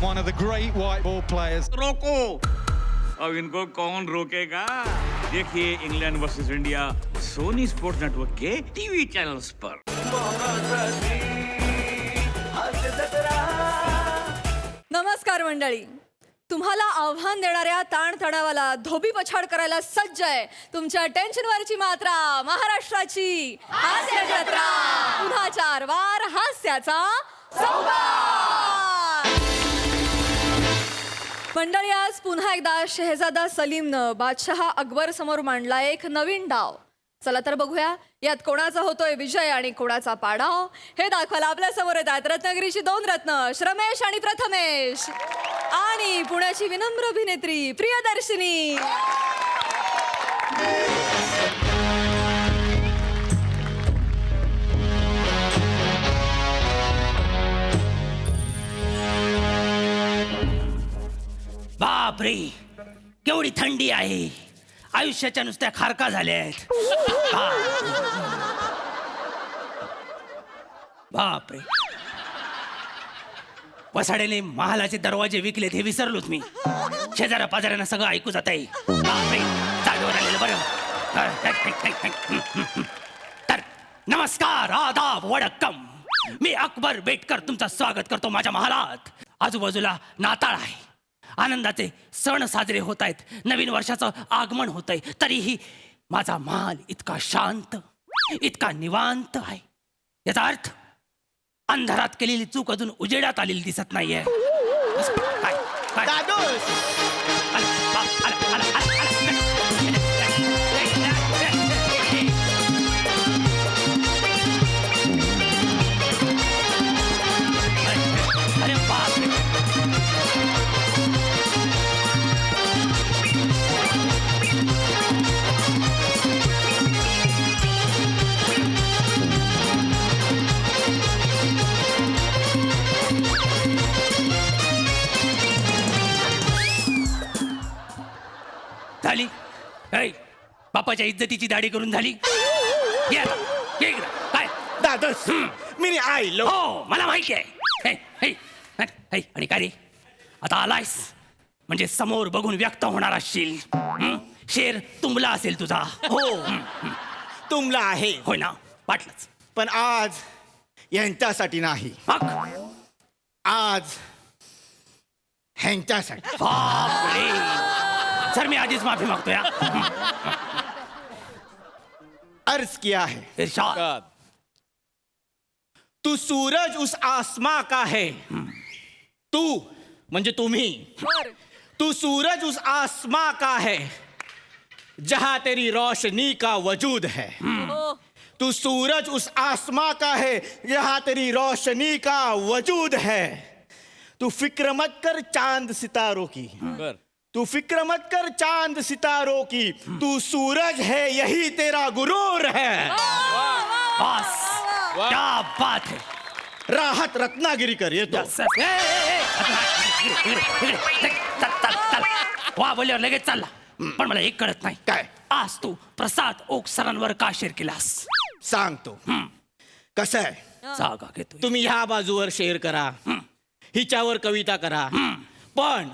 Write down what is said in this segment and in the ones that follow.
one of the great white ball players. रोको, अब इनको कौन रोकेगा? देखिए England versus India Sony Sports Network के टीवी चैनल्स पर। नमस्कार मंडळी, तुम्हाला आव्हान देणाऱ्या ताणतणावाला धोबी पछाड करायला सज्ज आहे तुमच्या टेन्शनवरची मात्रा, महाराष्ट्राची हास्य जत्रा। पुन्हा 4 वार हास्याचा संवाद। मंडळी, आज पुन्हा एकदा शहजादा सलीमनं बादशाह अकबर समोर मांडला एक नवीन डाव। चला तर बघूया यात कोणाचा होतोय विजय आणि कोणाचा पाडाव हे दाखवायला आपल्या समोर येतात रत्नागिरीची 2 रत्न, श्रमेश आणि प्रथमेश, आणि पुण्याची विनम्र अभिनेत्री प्रियदर्शिनी। बापरे, केवढी थंडी आहे, आयुष्याच्या नुसत्या खारका झाल्या आहेत। बापरे, वसाड्याने महालाचे दरवाजे विकलेत हे विसरलोच मी। शेजाऱ्या पाजाऱ्यांना सगळं ऐकू जात आहे। बापरे, जागेवर आलेलं बरं। तर नमस्कार, आदाब, वडक्कम। मी अकबर बेटकर तुमचं स्वागत करतो माझ्या महालात। आजूबाजूला नाताळ आहे, आनंदाचे सण साजरे होत आहेत, नवीन वर्षाचं आगमन होतंय, तरीही माझा महाल इतका शांत, इतका निवांत आहे। याचा अर्थ अंधारात केलेली चूक अजून उजेडात आलेली दिसत नाहीये। काय काय दादूस, अरे बाप रे, झाली? ऐ, बापाच्या इज्जतीची दाढी करून झाली? ये आता, ये इकडं. काय दादूस, मी आयलो. हो, मला माहिती आहे। हे, हे, हे, आणि काय रे, आता आलायस म्हणजे समोर बघून व्यक्त होणार असशील। शेर तुंबला असेल तुझा। हो, तुमला आहे, होय ना, वाटलंच। पण आज यांच्यासाठी नाही, मग आज ह्यांच्यासाठी। बापरे, सर मी आधीच माफी मागतोय। अर्ज किया है, इरशाद। तू सूरज उस आसमां का है, तू म्हणजे तुम्ही, तू सूरज उस आसमां का है जहां तेरी रोशनी का वजूद है। तू सूरज उस आसमां का है जहां तेरी रोशनी का वजूद है। तू फिक्र मत कर चांद सितारों की, तू फिक्र मत कर चांद सितारों की, तू सूरज है यही तेरा गुरूर है। बस, क्या बात है। राहत रत्नागिरीकर येतो। वा बोलल्यावर लगेच चालला, पण मला एक कळत नाही, काय? आज तू प्रसाद ओक सरांवर का शेर केलास? सांगतो कसं आहे, जागा घेतो तुम्ही ह्या बाजूवर शेअर करा, हिच्यावर कविता करा, पण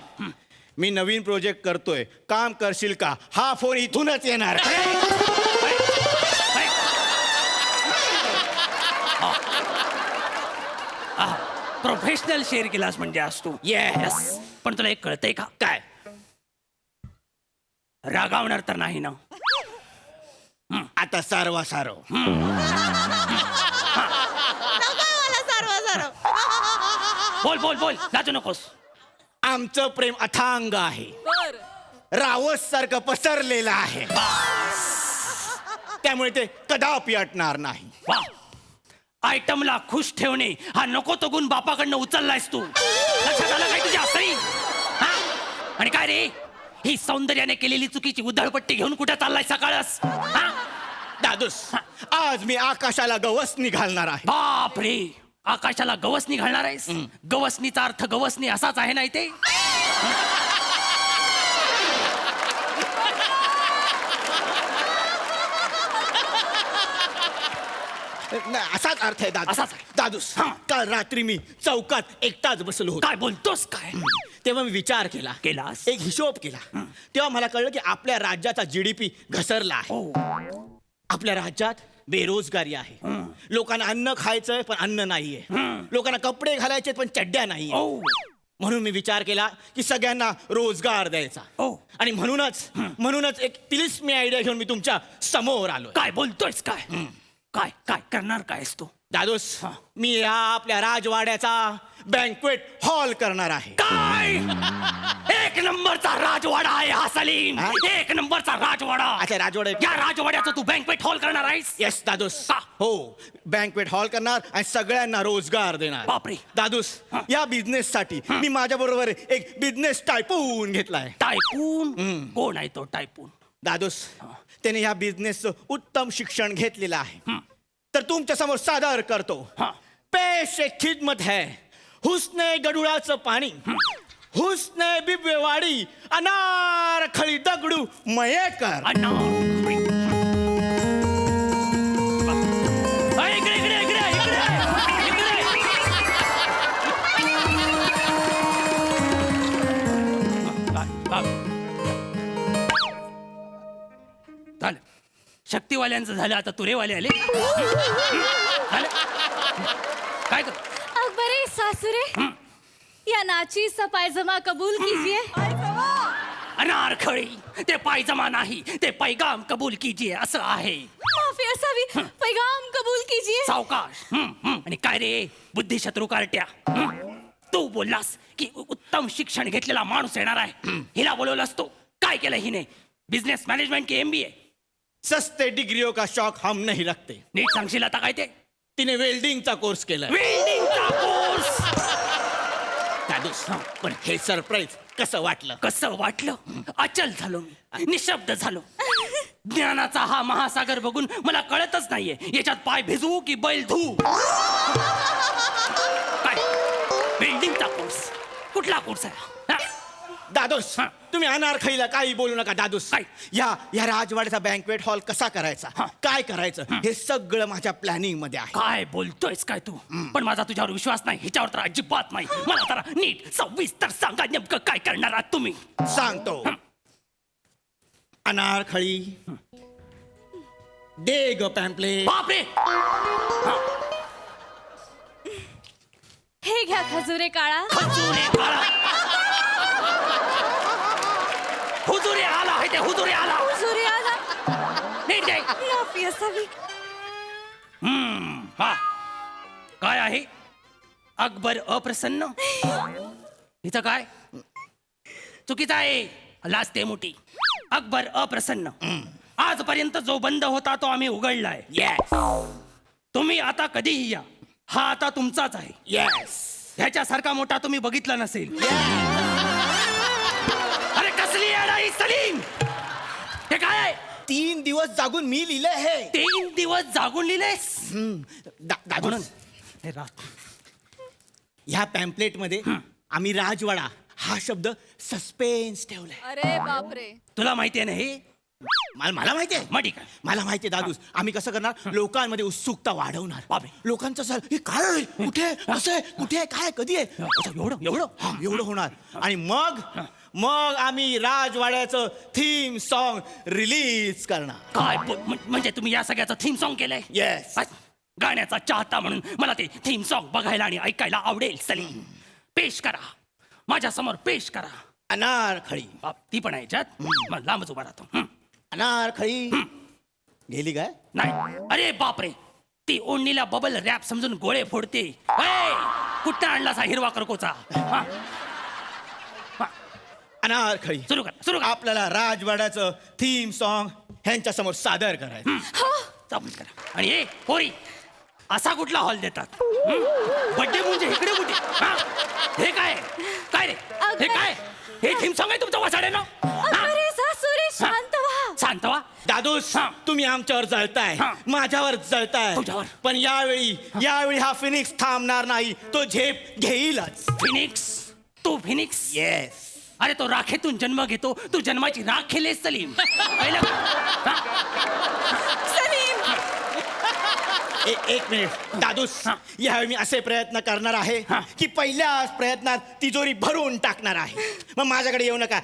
मी नवीन प्रोजेक्ट करतोय, काम करशील का? हा फोन इथूनच येणार। प्रोफेशनल शेअर केलास म्हणजे आज तू। येस, पण तुला एक कळतंय का? काय? रागावणार तर नाही ना? आता सारवा सारव। बोल बोल बोल, लाजू नकोस। आमचं प्रेम अथांग आहे, रावस सारखं पसरलेलं आहे, त्यामुळे ते कदापि अटणार नाही। वा, आयटमला खुश ठेवणे हा नको तो गुण बापाकडनं उचललायस तू। लक्षात आलं काय तुझ्या असंही? आणि काय रे, ही सौंदर्याने केलेली चुकीची उधळपट्टी घेऊन कुठे चाललाय सकाळच? दादूस, आज मी आकाशाला गवसणी घालणार आहे। बापरे, आकाशाला गवसणी घालणार आहेस? गवसणीचा अर्थ गवसणी असाच आहे ना इथे? नाही, असाच अर्थ आहे दादू. असाच आहे. दादूस हा. काल रात्री मी चौकात एकटाच बसलो होतो. काय बोलतोस काय तेव्हा मी विचार केला, केलास? एक हिशोब केला. तेव्हा मला कळलं की आपल्या राज्याचा GDP घसरला आहे. हो आपल्या राज्यात बेरोजगारी आहे. लोकांना अन्न खायचंय पण अन्न नाहीये. लोकांना कपडे घालायचे पण चड्ड्या नाहीये. ओ म्हणून मी विचार केला की सगळ्यांना रोजगार द्यायचा. ओ आणि म्हणूनच एक तिलिस्मी आयडिया घेऊन मी तुमच्या समोर आलोय. काय बोलतोयस काय काय काय करणार कायस तू दादोस, मी या आपल्या राजवाड्याचा बँक्वेट हॉल करणार आहे. काय एक नंबरचा राजवाडा आहे हा सलीम. हा? एक नंबरचा राजवाडा. अच्छा, राजवाडा. या राजवाड्याचं तू बँकवेट हॉल करणार आहेस? येस दादूस. का? हो, बँक्वेट हॉल करणार आणि सगळ्यांना रोजगार देणार. बापरे. दादूस, हा. या बिझनेस साठी मी माझ्या बरोबर एक बिझनेस टायपून घेतलाय. टायपून कोण आहे तो टायपून? दादूस, त्याने या बिझनेसचं उत्तम शिक्षण घेतलेलं आहे. तर तुमच्या समोर सादर करतो. हा. पेश एक खिदमत है, हुसने गडुळाचं पाणी, हुसने बिबवेवाडी, अनार खळी दगडू मयेकर. इकडे इकडे इकडे इकडे इकडे. झालं शक्तीवाल्यांचं झालं, आता तुरेवाले आले. झालं? काय कर अकबरे सासुरे, या नाची सा पायजमा कबूल कीजिए. अनारखळी, ते पायजमा नाही, ते पैगाम कबूल कीजिए असं आहे. माफी असावी, पैगाम कबूल कीजिए. सावकाश. आणि काय रे बुद्धी शत्रू कार्ट्या, तू बोललास की उत्तम शिक्षण घेतलेला माणूस येणार आहे. हिला बोलवलास तू. काय केलं हिने? बिझनेस मॅनेजमेंट की MBA? सस्ते डिग्रियों का शौक हम नहीं रखते. नीट सांगशील आता काय ते? तिने वेल्डिंगचा कोर्स केलाय. वेल्डिंगचा कोर्स. दादूस, पण हे सरप्राईज कसं वाटलं? कसं वाटलं? अचल झालो मी, निशब्द झालो. ज्ञानाचा हा महासागर बघून मला कळतच नाहीये याच्यात पाय भिजवू की बैल धू. काय बिल्डिंगचा कोर्स? कुठला कोर्स आहे? हा? दादूस, हा. तुम्ही अनारखळीला काही बोलू नका. दादूस, काय? या राजवाड्याचा बँक्वेट हॉल कसा करायचा, हा. काय करायचं, हे सगळं माझ्या प्लॅनिंग मध्ये आहे. काय बोलतोयस काय तू? पण माझा तुझ्यावर विश्वास नाही, ह्याच्यावर तर अजिबात नाही. मला जरा नीट सविस्तर सांगा नेमकं काय करणार आहात तुम्ही. सांगतो. अनारखळी, दे ग पॅम्पलेट. बापरे. हे घ्या खजुरे काळा. हुजुरे काळा. हुजुरे आला आहे ते, हुजुरे आला. हुजुरे आला. नीट घे. माफी असावी. हा काय आहे? अकबर अप्रसन्न. इथं काय चुकीचं आहे? लाजते मोठी. अकबर अप्रसन्न. आजपर्यंत जो बंद होता तो आम्ही उघडलाय. येस तुम्ही आता कधीही या, हा आता तुमचाच आहे. येस. ह्याच्यासारखा मोठा तुम्ही बघितला नसेल. अरे कसली अडाई सलीम, हे काय आहे? 3 दिवस जागून मी लिहिलंय हे. 3 दिवस जागून लिहिलेस? दादूस, हे रात. ह्या पॅम्पलेट मध्ये आम्ही राजवाडा हा शब्द सस्पेन्स ठेवलाय. अरे बापरे. तुला माहिती आहे ना हे? मला माहिती आहे. मग ठीक आहे. मला माहिती आहे दादूस. आम्ही कसं करणार, लोकांमध्ये उत्सुकता वाढवणार. बापरे. लोकांचं सर हे काय आहे? कुठे कसं आहे, कुठे आहे, काय कधी आहे, अच्छा, एवढं हा, एवढं होणार. आणि मग आम्ही राजवाड्याचं थीम सॉन्ग रिलीज करणार. काय म्हणजे तुम्ही या सगळ्याचं थीम सॉन्ग केलंय? येस. गाण्याचा चाहता म्हणून मला ते थीम सॉन्ग बघायला आणि ऐकायला आवडेल. सलीम, पेश करा, माझ्या समोर पेश करा. अनारखळी. ती पण आहे याच्यात? मग लांबच उभा राहतो. अनारखळी गेली काय? नाही. अरे बापरे, ती ओढणीला बबल रॅप समजून गोळे फोडते. कुठं आणलास हा हिरवा करकोचा? अनारखळी, सुरू कर. आपल्याला राजवाड्याचं थीम सॉन्ग ह्यांच्या समोर सादर करायचं. चालू करा. आणि हे पोरी, असा कुठला हॉल देतात? बड्डे म्हणजे इकडे कुठे? हे काय काय रे? हे काय? हे थीम सॉन्ग आहे तुमचं वाचाड्यानं? अकबरे सासुरे, शांत व्हा. शांत व्हा. दादूस, हा. तुम्ही आमच्यावर जळताय, हा. माझ्यावर जळताय. तुझ्यावर. पण यावेळी हा फिनिक्स थांबणार नाही. तो झेप घेईलच. फिनिक्स? तू फिनिक्स? येस. अरे तो राखेतून जन्म घेतो, तू जन्माची राख केलेस सलीम. कळलं? हा? सलीम, एक मिनिट दादूस, यावेळी मी असे प्रयत्न करणार आहे की पहिल्या प्रयत्नात तिजोरी भरून टाकणार आहे. मग माझ्याकडे येऊ नका,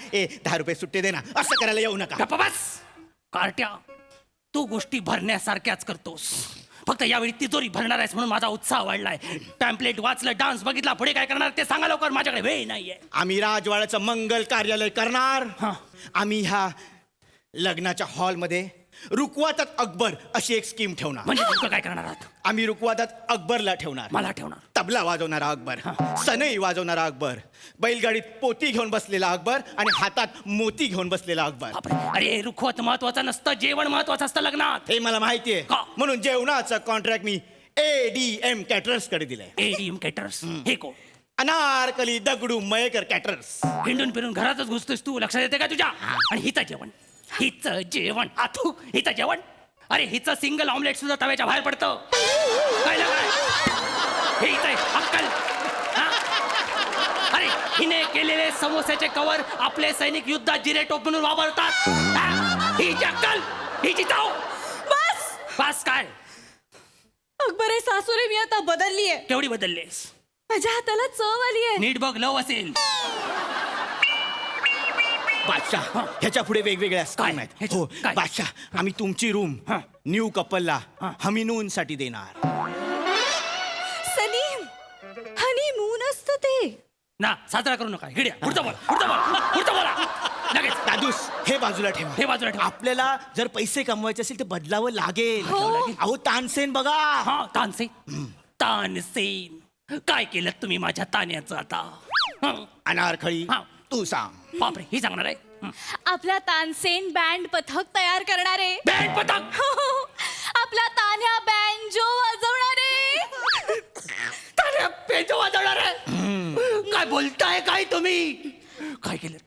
10 रुपये सुट्टे दे ना, असं करायला येऊ नका. गप्पा बस कार्ट्या, तू गोष्टी भरण्यासारख्याच करतोस. फक्त यावेळी तिजोरी भरणार आहेस म्हणून माझा उत्साह वाढलाय. पॅम्पलेट वाचलं, डान्स बघितला, पुढे काय करणार ते सांगा लवकर, माझ्याकडे वेळ नाहीये. आम्ही राजवाड्याचं मंगल कार्यालय करणार. आम्ही ह्या लग्नाच्या हॉलमध्ये रुकवातात अकबर अशी एक स्कीम ठेवणार. म्हणजे नेमकं काय करणार आहात? आम्ही रुकवातात अकबरला ठेवणार. मला ठेवणार. तबला वाजवणारा अकबर, सनई वाजवणारा अकबर, बैलगाडीत पोती घेऊन बसलेला अकबर आणि हातात मोती घेऊन बसलेला अकबर. बापरे, अरे रुखवत महत्वाचं नसतं, जेवण महत्वाचं असतं लग्नात. हे मला माहितीये, का? म्हणून जेवणाचं कॉन्ट्रॅक्ट मी ADM कॅटरर्स कडे दिलंय. ADM कॅटर्स हे कोण? अनारकली दगडू मयेकर कॅटरर्स. हिंडून फिरून घरातच घुसतोस तू, लक्षात येते का तुझ्या? आणि हिचं जेवण, हिचं जेवण, आथू हिचं जेवण. अरे हिचं सिंगल ऑमलेट सुद्धा तव्याच्या बाहेर पडतं. कळलं काय? हे हिचं आहे, अक्कल. हा? अरे हिने केलेले समोस्याचे कवर आपले सैनिक युद्धात जिरेटोप म्हणून वापरतात. हा? हिची अक्कल, हिची चाव. बस बस काय? अकबर सासूरे, मी आता बदललीये. केवढी बदललीस? माझ्या हाताला चव आली आहे. नीट बघ, लव असेल. बादशाह, ह्याच्या पुढे वेगवेगळ्या स्कीम काय? आहेत. ह्याच्या- हो काय? बादशाह, आम्ही तुमची रूम न्यू कपलला हनीमून साठी देणार. सलीम, हनीमून असतं ते. ना साजरा करू नका. हिड्या पुढचं बोला, पुढचं बोला, पुढचं बोला लगेच. दादूस, हे बाजूला ठेवा. हे बाजूला ठेवा. आपल्याला जर पैसे कमवायचे असेल तर बदलावं लागेल. हो. अहो तानसेन बघा. हा, तानसेन, तानसेन, काय केलं तुम्ही माझ्या तान्याचं आता? हं, अनारखळी, हा. तू सांग. बापरे, ही सांगणार आहे. हं. आपला तानसेन बँड पथक तयार करणारे. बँड पथक. आपला तान्या बँजो वाजवणारे. तान्या पेजो वाजवणार आहे. काय बोलताय काय तुम्ही? काय केलं?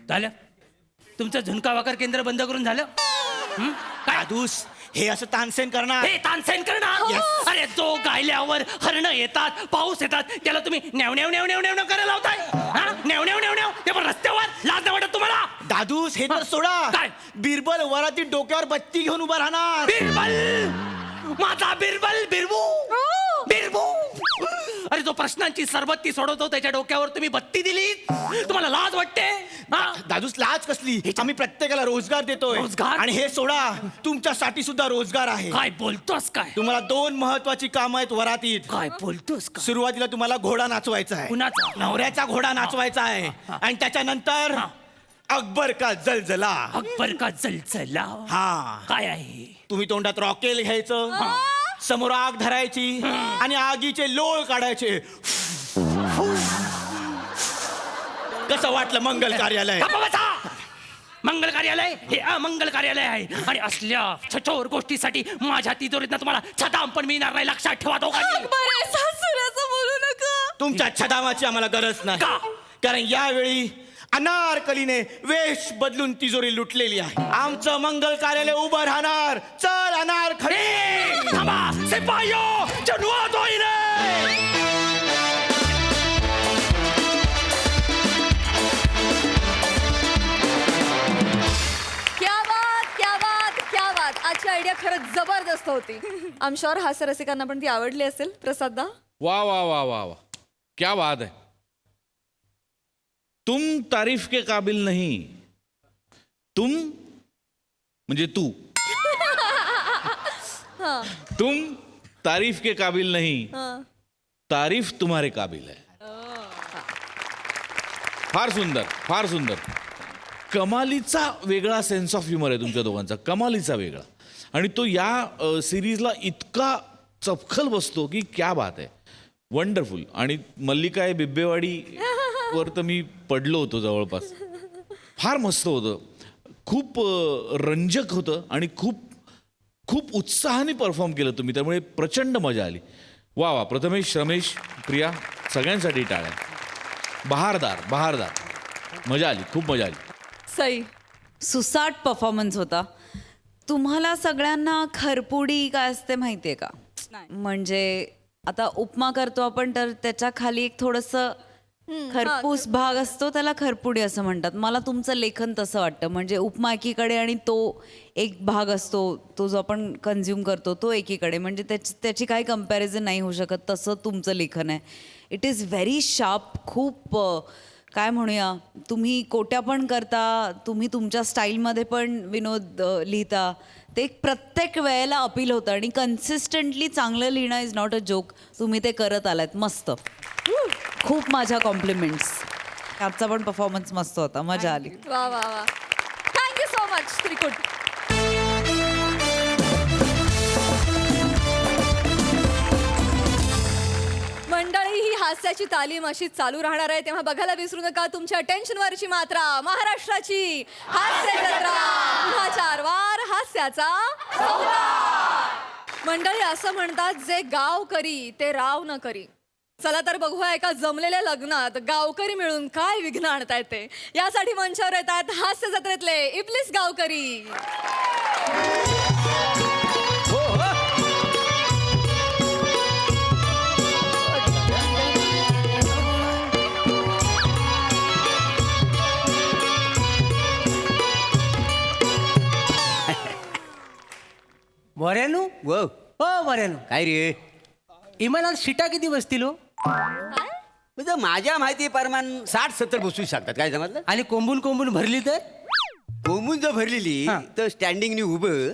झालं तुमचं झुणका भाकर केंद्र बंद करून झालं? हं? काय? दादूस, हे असं तानसेन करणार. हे तानसेन करणार? Yes. अरे जो गायल्यावर हरणं येतात, पाऊस येतात, त्याला तुम्ही न्याव न्याव न्याव न्याव न्याव करायला लावताय. हा? न्याव न्याव न्याव न्याव, ते पण रस्त्यावर. लाज नाही वाटत तुम्हाला? दादूस, हे तर सोडा. काय? बिरबल वराती डोक्यावर बत्ती घेऊन उभा राहणार. बिरबल, माझा बिरबल, बिरबू, बिरबू. अरे जो प्रश्नांची सरबत्ती सोडवतो त्याच्या डोक्यावर तुम्ही बत्ती दिली. तुम्हाला लाज वाटते? हा? दादूस, लाज कसली? आम्ही प्रत्येकाला रोजगार देतोय. रोजगार? आणि हे सोडा, तुमच्यासाठी सुद्धा रोजगार आहे. काय बोलतोस काय? तुम्हाला 2 महत्वाची कामं आहेत वरातीत. काय बोलतोस का? सुरुवातीला तुम्हाला घोडा नाचवायचा आहे. कुणाचा? नवऱ्याचा घोडा नाचवायचा आहे. आणि त्याच्यानंतर अकबर का जलजला. अकबर का जलजला. हा, काय आहे? तुम्ही तोंडात रॉकेल घ्यायचं, समोर आग धरायची आणि आगीचे लोळ काढायचे. कसं वाटलं मंगल कार्यालय? गप्प बसा! मंगल कार्यालय हे अमंगल कार्यालय आहे. आणि असल्या छचोर गोष्टीसाठी माझ्या तिजोरीतनं तुम्हाला छदाम पण मिळणार नाही, लक्षात ठेवा दोघांनी. अकबर सासूराचं बोलू नका. तुमच्या छदामाची आम्हाला गरज नाही. का? कारण यावेळी अनारकलीने वेश बदलून तिजोरी लुटलेली आहे. आमचं मंगल कार्यालय उभं राहणार. चल अनारखली. ए, थांबा, सिपाहियो, जनुआ दोईने. क्या बात, क्या बात, क्या बात. आजची आयडिया खरंच जबरदस्त होती. आम शुअर हास्य रसिकांना पण ती आवडली असेल. प्रसाद दा, वाह वाह वाह वाह वाह, क्या बात है. तुम तारीफ के काबिल नहीं, तुम म्हणजे तू. तुम तारीफ के काबिल नहीं, तारीफ तुम्हारे काबिल है. फार सुंदर, फार सुंदर. कमालीचा वेगळा सेन्स ऑफ ह्युमर आहे तुमच्या दोघांचा, कमालीचा वेगळा. आणि तो या सिरीजला इतका चपखल बसतो की क्या बात आहे. वंडरफुल. आणि मल्लिका आहे बिब्बेवाडी वर तर मी पडलो होतो जवळपास. फार मस्त होतं, खूप रंजक होतं आणि खूप खूप उत्साहाने परफॉर्म केलं तुम्ही, त्यामुळे प्रचंड मजा आली. वा वा. प्रथमेश, रमेश, प्रिया, सगळ्यांसाठी टाळ्या. बहारदार मजा आली, खूप मजा आली. सई. सुसाट परफॉर्मन्स होता. तुम्हाला सगळ्यांना खरपुडी काय असते माहितीये का? म्हणजे आता उपमा करतो आपण तर त्याच्या खाली एक थोडंसं खरपूस भाग असतो, त्याला खरपुडी असं म्हणतात. मला तुमचं लेखन तसं वाटतं. म्हणजे उपमा एकीकडे आणि तो एक भाग असतो, तो जो आपण कन्झ्युम करतो तो एकीकडे. म्हणजे त्याची काही कम्पॅरिझन नाही होऊ शकत, तसं तुमचं लेखन आहे. It is very sharp. खूप काय म्हणूया, तुम्ही कोट्या पण करता, तुम्ही तुमच्या स्टाईलमध्ये पण विनोद लिहिता. ते प्रत्येक वेळेला अपील होतं आणि कन्सिस्टंटली चांगलं लिहिणं इज नॉट अ जोक. तुम्ही ते करत आलात, मस्त. खूप माझ्या कॉम्प्लिमेंट्स. आजचा पण परफॉर्मन्स मस्त होता, मजा आली. वा वा वा. Thank you so much Trikut. मंडळी, ही हास्याची तालीम अशीच चालू राहणार आहे, तेव्हा बघायला विसरू नका तुमच्या टेन्शनवरची मात्रा, महाराष्ट्राची हास्य जत्रा. पुन्हा 4 वार हास्याचा संहार. मंडळी, असं म्हणतात, जे गाव करी ते राव न करी. चला तर बघूया एका जमलेल्या लग्नात गावकरी मिळून काय विघ्न आणता येते. यासाठी मंचावर येत आहेत हास्य जत्रेतले इबलीस गावकरी. बऱ्यानू वो हो बऱ्यानू. काय रे? इमानात शिटा किती बसतील हो? म्हणजे माझ्या माहिती प्रमाण 60-70 बसू शकतात. काय समजलं? आणि कोंबून कोंबून भरली तर कोंबून जर भरलेली हा. तर स्टँडिंगनी उभं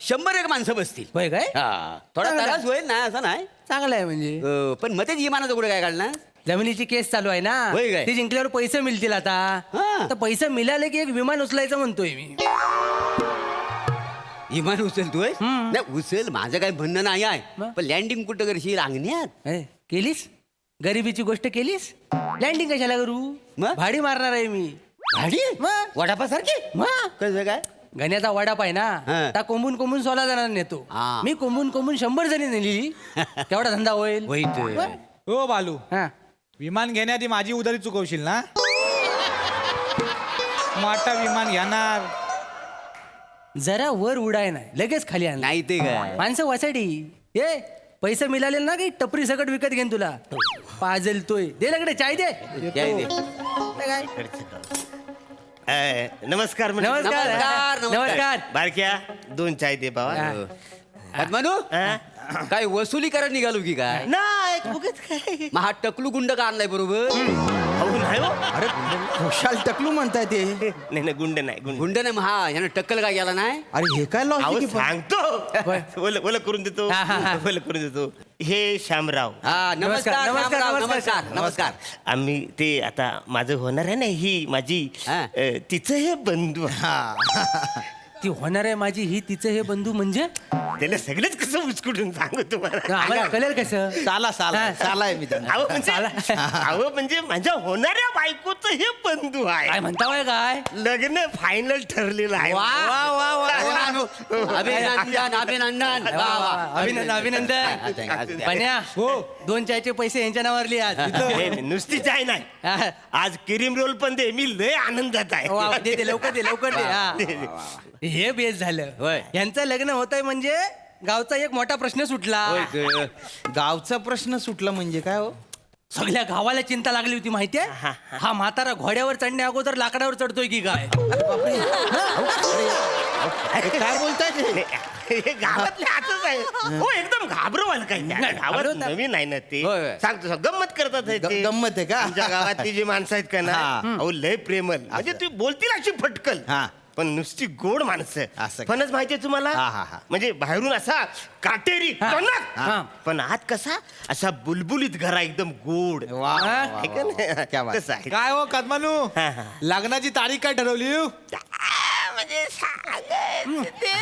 100 माणसं बसतील. होय काय? हा, थोडा चांगलं त्रास आहे. होईल ना, असं नाही. चांगलं आहे. म्हणजे पण मग तेच इमानाचं कुठे काय काढणार? जमिनीची केस चालू आहे ना, होय काय? ते जिंकल्यावर पैसे मिळतील आता. हा. तर पैसे मिळाले की एक विमान उचलायचं म्हणतोय मी. इमान उचलतोय? नाही उचल, माझं काही म्हणणं नाही आहे. मग? पण लँडिंग कुठं करशील? अंगण्यात? केलीस? गरिबीची गोष्ट केलीस? लँडिंग कशाला करू? मग? भाडी मारणार आहे मी. भाडी? मग? वडापासारखी? मग? कसं काय? गण्याचा वडाप आहे ना, हा. त्या कोंबून कोंबून 16 जणांना नेतो. हा. मी कोंबून कोंबून 100 जणी नेली. तेवढा धंदा होईल. वाईट. मग? हो बालू, हा. विमान घेण्याआधी माझी उधारी चुकवशील ना. मोठा विमान घेणार. जरा वर उडाय नाही, लगेच खाली आण. नाही ते काय? माणसं वासाठी ये पैसे मिळाले ना की टपरी सकट विकत घेईन तुला. पाजलतोय. दे लगडे चाय दे. काय दे? काय? नमस्कार म्हणजे. नमस्कार. नमस्कार, नमस्कार. बारक्या 2 चाय दे बाबा. पद्मानू, काय वसुली करायला निघालो की काय? नाही उगाच काय. मग हा टकलू गुंड का आणलाय बरोबर? अहो नाही हो. अरे खुशाल टकलू म्हणताय ते. नाही नाही गुंड नाही गुंड. गुंड नाही, मग हा यानं टक्कल काय गेला नाही? अरे हे काय अहो सांगतो. ओलं करून देतो. हा, हा, हा. ओलं करून देतो. हे शामराव. हा, नमस्कार नमस्कार, रामराव, नमस्कार. नमस्कार नमस्कार. आम्ही ते आता माझं होणार आहे ना, ही माझी हा. तिचं हे बंधू. ती होणार आहे माझी, ही तिचं हे बंधू म्हणजे त्याला सगळेच कसं उचकुटून सांगू तुम्हाला. आम्हाला कळेल कसं? साला साला मी अहो म्हणजे माझ्या होणाऱ्या बायकोचं हे बंधू काय आहे. म्हणता होय काय? लग्न फायनल ठरलेलं आहे. अभिनंदन अभिनंदन. वा, वा. अभिनंदन अभिनंदन. पन्या हो 2 चायचे पैसे यांच्या नावावर लिहा. नाही, नाही, नुसती चाय नाही, आज क्रीम रोल पण दे. मी लय आनंदात आहे. वा, दे दे लवकर दे लवकर दे. हा. हे बेस झालं. होय. यांचं लग्न होतंय म्हणजे गावचा एक मोठा प्रश्न सुटला. गावचा प्रश्न सुटला म्हणजे काय हो? सगळ्या गावाला चिंता लागली होती माहितीये. हा म्हातारा घोड्यावर चढण्या अगोदर लाकडावर चढतोय की काय? काय बोलताय? हे गावातले असंच आहे. हो एकदम घाबरवाल काय त्या. नाही, गावात घाबरवतात. नवीन आहे ना ते. होय, होय. सांगतो गंमत करतात हे ते. गंमत आहे का? आमच्या गावातली जी माणसं आहेत का ना, अहो लय प्रेमल. म्हणजे ती बोलतील अशी फटकल. हा. पण नुसती गोड माणसं. असं. फणस माहितीये तुम्हाला? हा, हा, हा. म्हणजे बाहेरून असा काटेरी टणक, हा. पण आत कसा असा बुलबुलीत घरा एकदम गोड. वा, वा, वा, आहे का नाही? क्या बात. तसं आहे. काय हो कदमानू, हा, हा. लग्नाची तारीख काय ठरवली? म्हणजे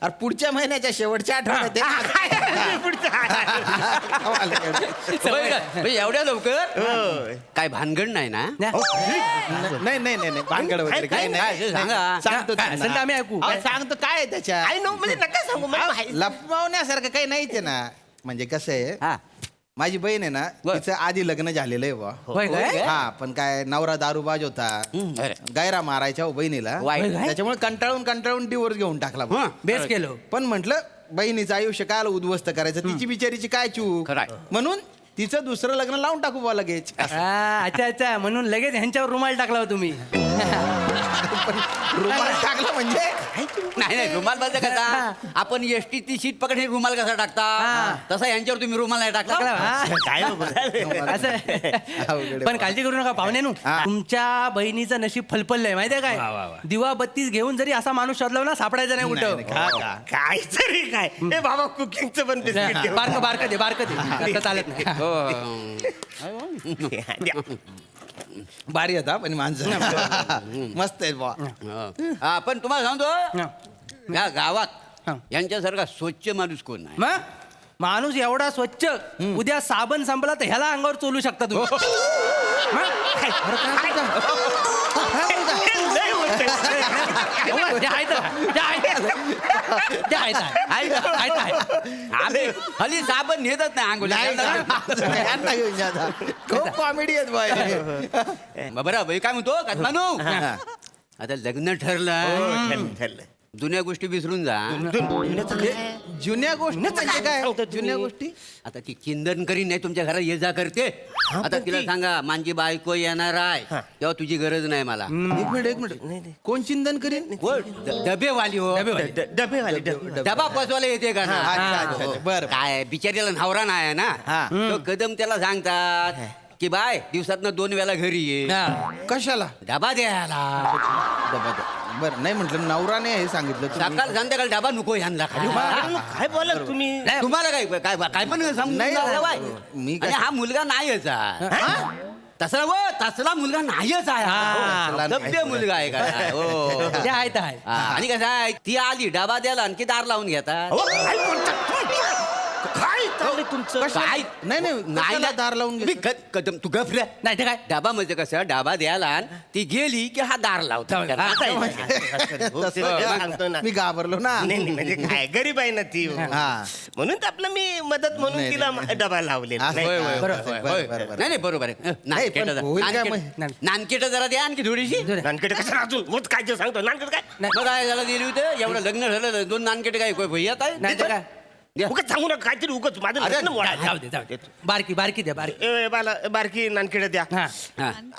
अरे पुढच्या महिन्याच्या शेवटच्या आठवड्यात एवढ्या लवकर काय भानगड नाही ना? नाही नाही नाही नाही भानगड वगैरे काय नाही सांगा. सांगतो काय असेल ते आम्ही ऐकू. सांगतो काय आहे त्याच्यात आय नो म्हणजे नका सांगू मला माहिती. लपवण्यासारखं काही नाहीच आहे ना. म्हणजे कसं आहे हा. माझी बहीण आहे ना तिचं आधी लग्न झालेलं आहे बुवा. होय काय? हा पण काय नवरा दारूबाज होता अरे. गायरा मारायच्या हो बहिणीला वाईट. त्याच्यामुळे कंटाळून डिवोर्स घेऊन टाकला बुवा. बेस केलं. पण म्हटलं बहिणीचं आयुष्य काय उद्ध्वस्त करायचं तिची बिचारीची काय चूक खरंय. म्हणून तिचं दुसरं लग्न लावून टाकू बुवा लगेच अच्छा अच्छा म्हणून लगेच ह्यांच्यावर रुमाल टाकला हो तुम्ही. रुमाल टाकला म्हणजे नाही रुमाल बद्दल कसा आपण एसटी ती सीट पकडे रुमाल कसा टाकता तसा यांच्यावर तुम्ही रुमाल नाही टाकला. काय असं पण काळजी करू नका पाहुण्यानू. तुमच्या बहिणीचं नशीब फलफललंय माहितीये काय? दिवा बत्तीस घेऊन जरी असा माणूस शोधला ना सापडायचा नाही कुठं. काय तरी काय हे बाबा कुकिंगचं पण बिस्किट बारक दे आता चालत नाही. भारी होता पण माणसं मस्त आहे बुवा. हा पण तुम्हाला सांगतो या गावात यांच्यासारखा स्वच्छ माणूस कोण नाही. मग माणूस एवढा स्वच्छ उद्या साबण संपला तर ह्याला अंगावर चोलू शकता तुम्ही. आम्ही हल्ली साबण नेतच नाही अंघोळीला. खूप कॉमेडी आहेत बुवा. बरं भाई काय म्हणतो कदमानू आता लग्न ठरलं जुन्या गोष्टी विसरून जा. जुन्या गोष्टी म्हणजे काय जुन्या गोष्टी आता ती चिंतन करी नाही तुमच्या घरात ये जा करते. आता तिला सांगा माझी बायको येणार आहे तेव्हा तुझी गरज नाही मला. एक मिनिट कोण चिंतन करीन डबेवाली हो डबा पोचवायला येते का ना? बरं काय बिचारीला नवरा नाही आहे ना तो कदम त्याला सांगतात की बाय दिवसातनं 2 वेळा घरी ये. कशाला डबा द्यायला. बरं नाही म्हटलं नवराने हे सांगितलं तुम्ही. सकाळ संध्याकाळ डबा नको ह्यांना काय बोला तुम्ही तुम्हाला काय काय काय पण समजून नाही, जाऊ बाय. मी आणि हा मुलगा नाहीच आहे. तसला मुलगा नाहीच आहे हा. सभ्य मुलगा आहे का हो. ते आहे तर आहे. आणि कसं आहे ती आली डबा द्यायला आणखी दार लावून घेतात. काय चाललंय तुमचं काय नाही नाही ना दार लावून मी कदम तू गफल्या नाही ते काय डबा म्हणजे कसं डबा द्यायला आण, ती गेली की हा दार लावतो. मी घाबरलो ना म्हणजे काय गरीब आहे ना ती म्हणून तर आपलं मी मदत म्हणून तिला डबा लावले. नाही नाही बरोबर आहे. नानकेट जरा द्या आणखी थोडीशी. नानकेट कसं अजून मग काय ते सांगतो नानकेट काय बघा काय झालं दिली होतं एवढं लग्न झालं 2 नानकेट काय भैयात आहे नाही ते काय उगाच सांगू नका काहीतरी उगाच माझं लग्न मोडा. जाऊ दे बारकी द्या बारकी. बाला बारकी नानकेट द्या.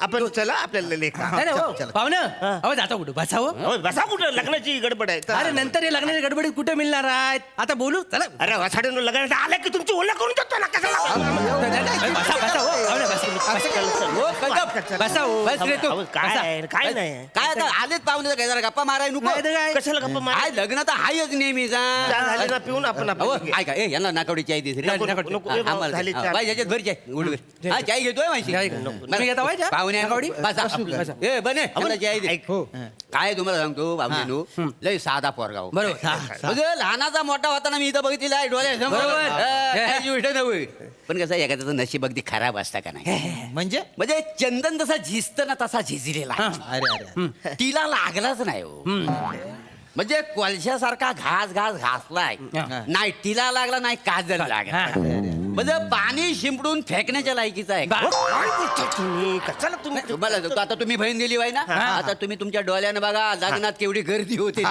आपण चला आपल्याला लेखा नाही नाही हो पाहुणं अहो जाता कुठं बसावं. हो, बसा कुठं लग्नाची गडबड आहे. अरे नंतर हे लग्नाच्या गडबडीत कुठे मिळणार आहेत आता बोलू चला. अरे वासाडून लग्नाचं आलं की तुमची ओळख करून देतो ना कशाला बसा हो पाहुणे बसा हो बस रे तू. काय आहे, काय नाही काय आता आलेच पाहुणे काय जरा गप्पा माराय नको. नाही तर काय कशाला गप्पा मार काय लग्न तर हायच नेहमीचा. झाले ना पिऊन आपण हो ऐका ए यांना नाकावडी चाय देते नको, नको, ए, भाऊ, झाली चहा. याच्यात भर चाय गुडघे. हा चाय घेतोय माहिती तुम्ही घेता होय चहा? पाहुणे नाकावडी? बसा ए बने यांना चाय दे. काय तुम्हाला सांगतो पाहुणे लय साधा पोरगा हो. बरोबर म्हणजे लहानाचा मोठा होताना मी इथं बघितलेला आहे डोळ्यासमोर. काही गोष्ट नव्हे पण कसं एखाद्याचं नशीब अगदी खराब असतं का नाही. म्हणजे चंदन जसा झिजत ना तसा झिजलेला. अरे तिला लागलाच नाही हो. म्हणजे कोळशासारखा घासलाय नाही तिला लागला नाही काजल लागला. म्हणजे पाणी शिंपडून फेकण्याच्या लायकीचं आहे. कशाला तुम्ही तुम्हाला सांगतो, आता तुम्ही बहीण दिली बाई ना आता तुम्ही तुमच्या डोळ्यानं बघा लग्नात केवढी गर्दी होते.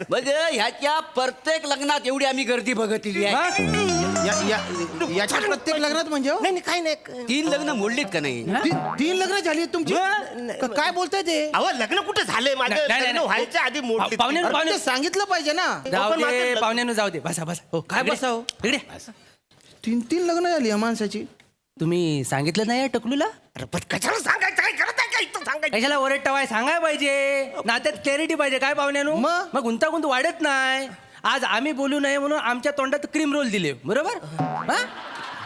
म्हणजे ह्याच्या प्रत्येक लग्नात एवढी आम्ही गर्दी बघितली आहे. याच्या प्रत्येक लग्नात म्हणजे हो? नाही काय नाही 3 लग्न मोडलीत का नाही. 3 लग्न झाली तुमची काय बोलताय ते अहो लग्न कुठे झालंय माझं लग्न व्हायच्या आधी मोडली. पाहुणे सांगितलं पाहिजे ना जाऊ दे पाहुण्यानं जाऊ दे बसा हो काय बसा हो इकडे 3 लग्न झाली या माणसाची. तुम्ही सांगितलं नाही टकलूला अरे पण कशाला सांगायचं काय करत आहे काय इथं सांगायचं कशाला ओरडटवाय सांगाय पाहिजे नात्यात क्लॅरिटी पाहिजे काय पाहुण्यानो. मग गुंतागुंत वाढत नाही. आज आम्ही बोलू नये म्हणून आमच्या तोंडात क्रीम रोल दिले बरोबर.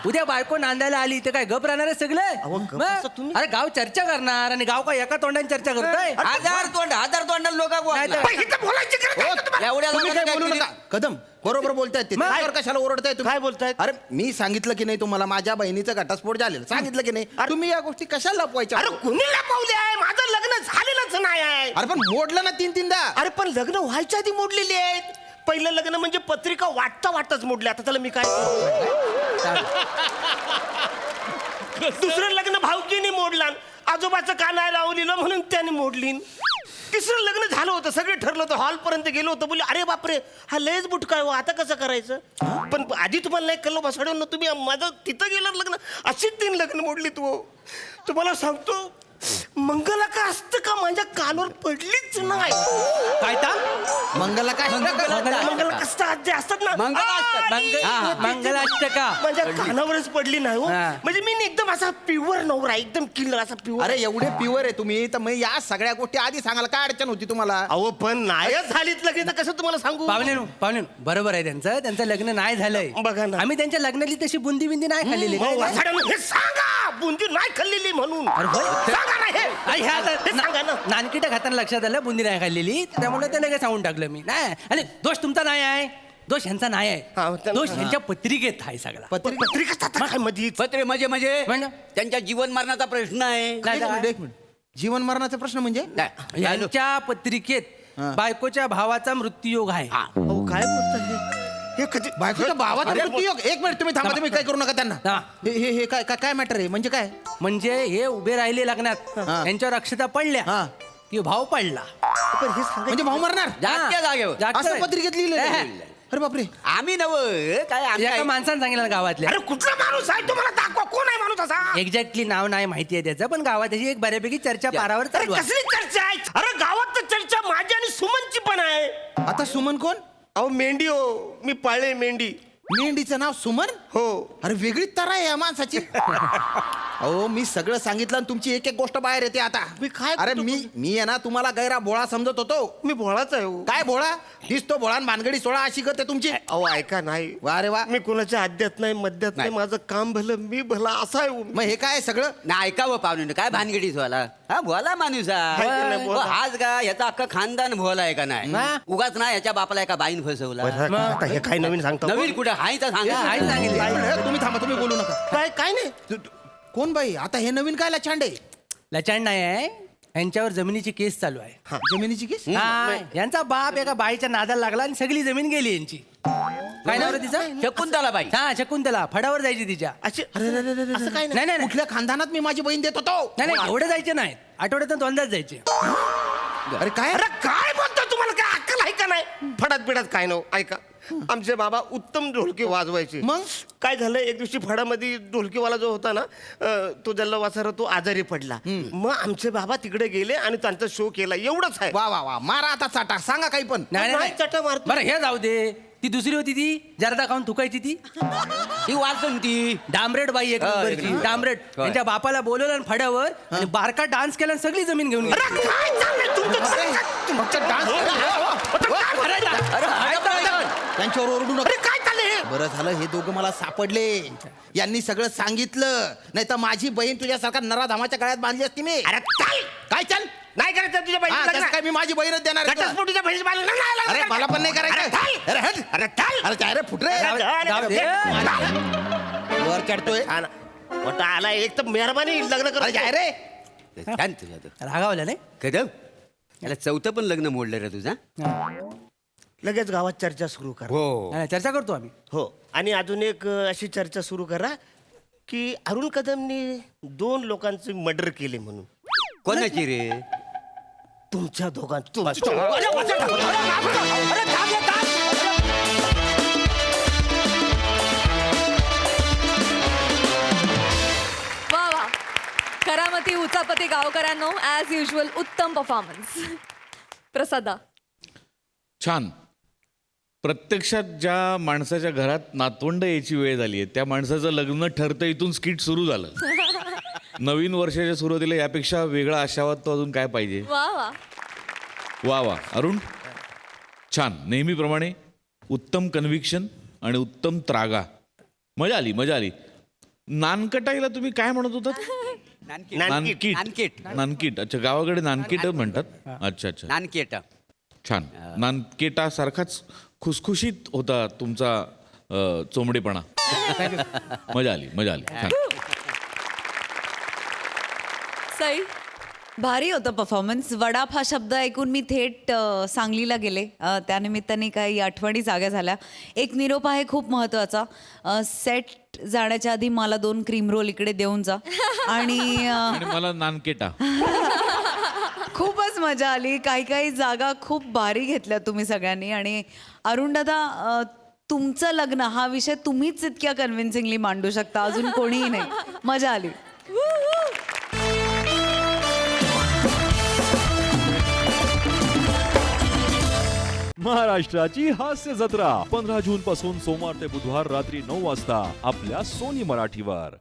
उद्या बायको नांदायला आली तर काय गप राहणार आहे सगळे गप मग? असं तुम्ही- अरे गाव चर्चा करणार आणि गाव काय एका तोंडाने चर्चा करतोय हजार तोंडाला लोक नाही तर- पण इथं बोलायची गरज नाही का तुम्हाला? एवढ्या तुम्ही काय बोलू लोकांना नका कदम बरोबर बोलतायत ते त्यावर कशाला ओरडताय तुम्ही? काय बोलतायत? अरे मी सांगितलं की नाही तुम्हाला माझ्या बहिणीचा घटस्फोट झालेला सांगितलं की नाही तुम्ही या गोष्टी कशाला लपवायच्या अरे कुणी लपवले आहे माझं लग्न झालेलंच नाही आहे. अरे पण मोडलं ना तीनदा अरे पण लग्न व्हायच्या आधी मोडलेली आहेत. पहिलं लग्न म्हणजे पत्रिका वाटताच मोडली. आता त्याला मी काय करू? दुसरं लग्न भावकीने मोडला, आजोबाचं का नाही लावलेलं म्हणून त्याने मोडली. तिसरं लग्न झालं होतं, सगळे ठरलं होतं, हॉल पर्यंत गेलो होतो, बोलले अरे बापरे हा लयच बुटका हो, आता कसं करायचं. पण आधी तुम्हाला नाही कळलं बसाडून तुम्ही माझं तिथं गेलं लग्न, अशी 3 लग्न मोडली तू. तुम्हाला सांगतो मंगला का असतं का माझ्या कानावर पडलीच नाही. काय ता मंगला काय मंगल कसं जे असतात ना मंगलाष्टका माझ्या कानावरच पडली नाही हो. हा. म्हणजे मी एकदम असा प्युअर नवरा, एकदम किल्लर असा प्युअर. अरे एवढे प्युअर आहे तुम्ही तर मग या सगळ्या गोष्टी आधी सांगायला काय अडचण होती तुम्हाला? अहो पण नायच झालीत लगेच तर कसं तुम्हाला सांगू. पाहुणे बरोबर आहे त्यांचं लग्न नाही झालंय बघा ना. आम्ही त्यांच्या लग्नातली तशी बुंदी बिंदी नाही खाल्लेली मग वासाड्यानं हे सांगा बुंदी नाही खाल्लेली म्हणून. अरे होय. सांगा ना हे. हे सांगा ना. नानकीटा खाताना लक्षात आलं बुंदी नाही खाल्लेली त्यामुळे ते लगेच सांगून टाकलं मी नाही आणि दोष तुमचा नाही आहे दोष ह्यांचा नाही हा, आहे त्यांना- दोष ह्यांच्या पत्रिकेत आहे सगळा पत्रिका काय मध्ये पत्रे म्हणजे म्हणजे? त्यांच्या जीवन मरणाचा प्रश्न आहे. नाही तर काय? एक मिनिट जीवन मरणाचा प्रश्न म्हणजे यांच्या पत्रिकेत बायकोच्या भावाचा मृत्यूयोग आहे अहो काय बोलतात हे कधी बायकोच्या भावाचा मृत्यूयोग. एक मिनिट तुम्ही थांबा तुम्ही काय करू नका त्यांना हा. हे काय काय मॅटर आहे म्हणजे काय? म्हणजे हे उभे राहिले लग्नात यांच्यावर अक्षता पडल्या हा. की भाव पडला पण हे सांगा म्हणजे भाऊ मरणार जागच्या जागेवर जागच्या- असं पत्रिकेत लिहिलं अरे बापरे. आम्ही नव काय आम्ही एका काय- माणसानं सांगितलं ना गावातल्या अरे कुठला माणूस आहे तुम्हाला दाखवा कोण आहे माणूस असा. एक्झॅक्टली नाव नाही माहिती आहे त्याचं पण गावात त्याची एक बऱ्यापैकी चर्चा पारावर अरे चालू आहे कसली चर्चा आहे. अरे गावात तर चर्चा माझी आणि सुमनची पण आहे. आता सुमन कोण? अहो मेंढी हो, मी पाळले मेंढी. मेंढीचं नाव सुमन? हो. अरे वेगळीच तरा आहे या माणसाची. अहो मी सगळं सांगितलं आणि तुमची एक एक गोष्ट बाहेर येते आता. मी काय अरे करतो मी आहे ना तुम्हाला गैरा भोळा समजत होतो. मी भोळाच आहे हो. काय भोळा दिसतो भोळा आणि भानगडी सोळा अशी करते तुमची. अहो ऐका नाही वा रे वा. मी कोणाच्या आद्यात नाही मध्यात नाही, माझं काम भलं मी भला असा आहे हो. मग हे काय सगळं? ना ऐकावं पाहुणे काय भानगडीच व्हायला हा भोला माणूस हाय की नाही भोला? हाच का याचा अख्खा खानदान भोला आहे का नाही उगाच ना याच्या बापाला एका बाईन फसवला बरं, आता हे काय नवीन सांगता नवीन कुठं हाय तर सांगा हाय सांगितलं. एक मिनिट, तुम्ही थांबा तुम्ही बोलू नका. काय नाही कोण बाई आता हे नवीन काय लचांडे? लचांड नाही आहे यांच्यावर जमिनीची केस चालू आहे जमिनीची केस? हा, यांचा बाप एका बाईच्या नादाला लागला आणि सगळी जमीन गेली यांची काय नाव रे तिचं शकुंतला बाई हा शकुंतला फडावर जायची तिच्या असे असं काय नाही नाही कुठल्या खानदानात मी माझी बहीण देत होतो? नाही नाही एवढे जायचे नाहीत आठवड्यातून 2दाच जायचे अरे काय? अरे काय बोलतो तुम्हाला काय अक्कल आहे का नाही. फडात बिडात काय नव ऐका आमचे बाबा उत्तम ढोलकी वाजवायचे. मग? काय झालं एक दिवशी फडामध्ये ढोलकीवाला जो होता ना तो जल्ला वासारा तो आजारी पडला. मग आमचे बाबा तिकडे गेले आणि त्यांचा शो केला एवढंच आहे. वा वा वा मारा आता चाटा सांगा काही पण. नाही नाही, नाही चटा मारतो. बरं हे जाऊ दे ती दुसरी होती ती जर्दा खाऊन थुकायची ती ही वाचून ती डांबरेट बाई एक नंबरची डांबरेट त्यांच्या बापाला बोलवलं आणि फड्यावर आणि बारका डान्स केला आणि सगळी जमीन घेऊन गेली. अरे काय चाललंय तुमचं? फक्त डान्स त्यांच्यावर ओरडू नका. अरे काय चाललंय हे? बरं झालं हे दोघं मला सापडले. यांनी सगळं सांगितलं नाही तर माझी बहीण तुझ्यासारखा नराधामाच्या गळ्यात बांधली असती मी. अरे काय काय चल नाही करायचं तुझ्या हा, बहिणीचं तसं लग्न? काय मी माझी बहीणच देणार आहे तुला. घटस्फोटीच्या बहिणीचं बाळं लग्न नाही अरे लागलं. मला पण नाही अरे करायचं. चल. अरे हट. अरे चल. अरे काय रे फुटरे जाऊ दे. वर चढतोय. मोठा आला एक तर मेहरबानी लग्न अरे काय कर. रे छान तुझं रागावलं नाही कदम याला चौथं पण लग्न मोडलं रे तुझा लगेच गावात चर्चा सुरू करा. हो नाही, चर्चा करतो आम्ही हो आणि अजून एक अशी चर्चा सुरू करा की अरुण कदमनी 2 लोकांचे मर्डर केले म्हणून. कोणाची रे तुमच्या दोघांचं वा वा करामती उचापती गावकऱ्यांनो ॲज युजल उत्तम परफॉर्मन्स. प्रसादा छान. प्रत्यक्षात ज्या माणसाच्या घरात नातवंड यायची वेळ झाली आहे त्या माणसाचं लग्न ठरतं इथून स्किट सुरू झालं. नवीन वर्षाच्या सुरुवातीला यापेक्षा वेगळा आशावाद तो अजून काय पाहिजे. वा वा वा वा अरुण छान नेहमीप्रमाणे उत्तम कन्व्हिक्शन आणि उत्तम त्रागा. मजा आली मजा आली. नानकटाईला तुम्ही काय म्हणत होतात? नानकीट. नानकीट. अच्छा, गावाकडे नानकीट म्हणतात. अच्छा अच्छा. नानकेट. छान. नानकेटा सारखाच खुसखुशीत होता तुमचा चोमडेपणा. मजा आली. छान. सई भारी होतं परफॉर्मन्स. वडाप हा शब्द ऐकून मी थेट सांगलीला गेले. त्यानिमित्ताने काही आठवणी जाग्या झाल्या. एक निरोप आहे खूप महत्त्वाचा. सेट जाण्याच्या आधी मला 2 क्रीम रोल इकडे देऊन जा. आणि आणि मला नानकेटा. खूपच मजा आली. काही जागा खूप भारी घेतल्या तुम्ही सगळ्यांनी. आणि अरुण दादा, तुमचं लग्न हा विषय तुम्हीच इतक्या कन्व्हिन्सिंगली मांडू शकता, अजून कोणीही नाही. मजा आली. महाराष्ट्राची हास्य जत्रा 15 जून पासून सोमवार ते बुधवार रात्री 9 वाजता आपल्या सोनी मराठीवर.